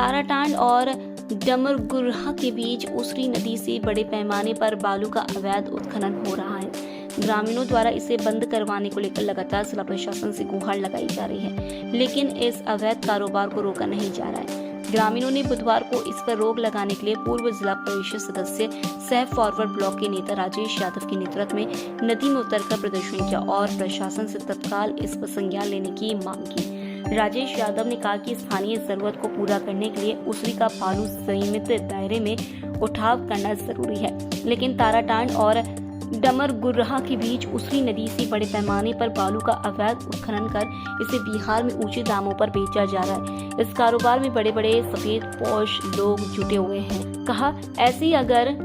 ताराटांड और डमरगुर्हा के बीच उसरी नदी से बड़े पैमाने पर बालू का अवैध उत्खनन हो रहा है। ग्रामीणों द्वारा इसे बंद करवाने को लेकर लगातार जिला प्रशासन से गुहार लगाई जा रही है, लेकिन इस अवैध कारोबार को रोका नहीं जा रहा है। ग्रामीणों ने बुधवार को इस पर रोक लगाने के लिए पूर्व जिला परिषद सदस्य सह फॉरवर्ड ब्लॉक के नेता राजेश यादव के नेतृत्व में नदी में उतरकर प्रदर्शन किया और प्रशासन से तत्काल इस पर संज्ञान लेने की मांग की। राजेश यादव ने कहा कि स्थानीय जरूरत को पूरा करने के लिए उसरी का बालू सीमित दायरे में उठाव करना जरूरी है, लेकिन ताराटांड और डमरगुर्हा के बीच उसरी नदी से बड़े पैमाने पर बालू का अवैध उत्खनन कर इसे बिहार में ऊंचे दामों पर बेचा जा रहा है। इस कारोबार में बड़े बड़े सफेद पोश लोग जुटे हुए हैं। कहा, ऐसे ही अगर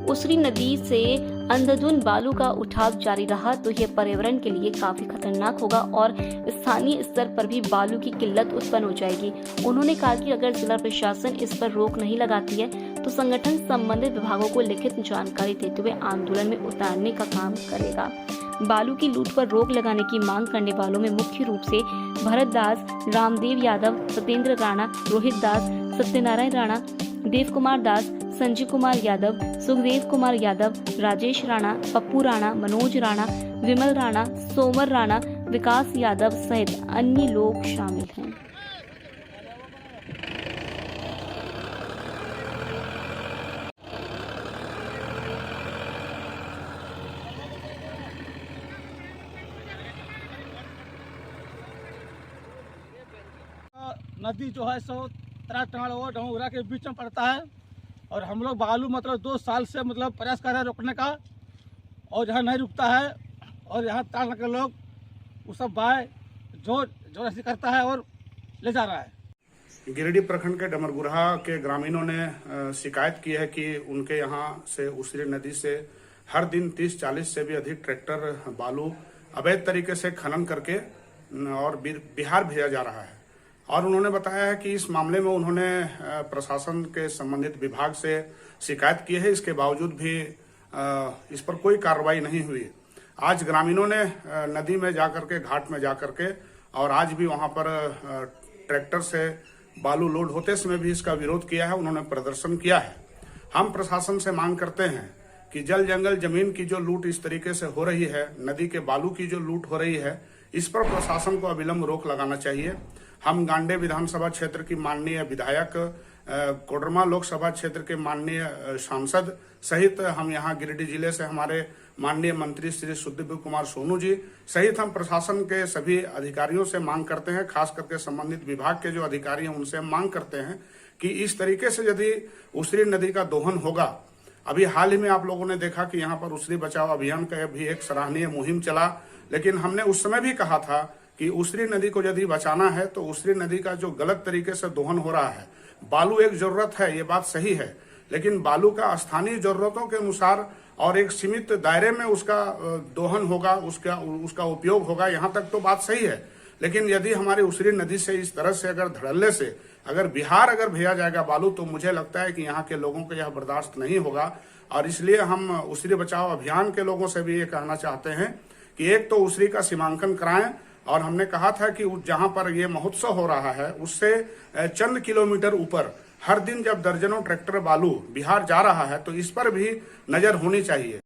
उसरी नदी से अंधाधुंध बालू का उठाव जारी रहा तो यह पर्यावरण के लिए काफी खतरनाक होगा और स्थानीय स्तर पर भी बालू की किल्लत उत्पन्न हो जाएगी। उन्होंने कहा कि अगर जिला प्रशासन इस पर रोक नहीं लगाती है तो संगठन संबंधित विभागों को लिखित जानकारी देते हुए आंदोलन में उतारने का काम करेगा। बालू की लूट पर रोक लगाने की मांग करने वालों में मुख्य रूप से भरत दास, रामदेव यादव, सत्येंद्र राणा, रोहित दास, सत्यनारायण राणा, देव कुमार दास, संजय कुमार यादव, सुखदेव कुमार यादव, राजेश राणा, पप्पू राणा, मनोज राणा, विमल राणा, सोमर राणा, विकास यादव सहित अन्य लोग शामिल हैं। नदी जो है सो ताराटांड और डमरगुर्हा के बीच में पड़ता है और हम लोग बालू मतलब 2 साल से मतलब प्रयास कर रहे हैं रोकने का और यहाँ नहीं रुकता है और यहाँ ताड़ के लोग वो सब बाय जोर ऐसी करता है और ले जा रहा है। गिरिडीह प्रखंड के डमरगुर्हा के ग्रामीणों ने शिकायत की है कि उनके यहाँ से उसरी नदी से हर दिन 30-40 से भी अधिक ट्रैक्टर बालू अवैध तरीके से खनन करके और बिहार भेजा जा रहा है और उन्होंने बताया है कि इस मामले में उन्होंने प्रशासन के संबंधित विभाग से शिकायत की है। इसके बावजूद भी इस पर कोई कार्रवाई नहीं हुई। आज ग्रामीणों ने नदी में जाकर के घाट में जाकर के और आज भी वहां पर ट्रैक्टर से बालू लोड होते समय भी इसका विरोध किया है। उन्होंने प्रदर्शन किया है। हम प्रशासन से मांग करते हैं कि जल जंगल जमीन की जो लूट इस तरीके से हो रही है, नदी के बालू की जो लूट हो रही है, इस पर प्रशासन को अविलंब रोक लगाना चाहिए। हम गांडे विधानसभा क्षेत्र की माननीय विधायक, कोडरमा लोकसभा क्षेत्र के माननीय सांसद सहित हम यहाँ गिरिडीह जिले से हमारे माननीय मंत्री श्री सुदीप कुमार सोनू जी सहित हम प्रशासन के सभी अधिकारियों से मांग करते हैं, खास करके संबंधित विभाग के जो अधिकारी हैं उनसे मांग करते हैं कि इस तरीके से यदि उसरी नदी का दोहन होगा, अभी हाल ही में आप लोगों ने देखा कि यहाँ पर उसरी बचाओ अभियान का भी एक सराहनीय मुहिम चला, लेकिन हमने उस समय भी कहा था कि उसरी नदी को यदि बचाना है तो उसरी नदी का जो गलत तरीके से दोहन हो रहा है, बालू एक जरूरत है, ये बात सही है, लेकिन बालू का स्थानीय जरूरतों के अनुसार और एक सीमित दायरे में उसका दोहन होगा, उसका उपयोग होगा, यहाँ तक तो बात सही है। लेकिन यदि हमारी उसरी नदी से इस तरह से अगर धड़ल्ले से अगर बिहार भेजा जाएगा बालू, तो मुझे लगता है कि यहाँ के लोगों को यह बर्दाश्त नहीं होगा। और इसलिए हम उसरी बचाओ अभियान के लोगों से भी ये कहना चाहते हैं कि एक तो उसरी का सीमांकन कराएं और हमने कहा था कि जहां पर ये महोत्सव हो रहा है उससे चंद किलोमीटर ऊपर हर दिन जब दर्जनों ट्रैक्टर बालू बिहार जा रहा है तो इस पर भी नजर होनी चाहिए।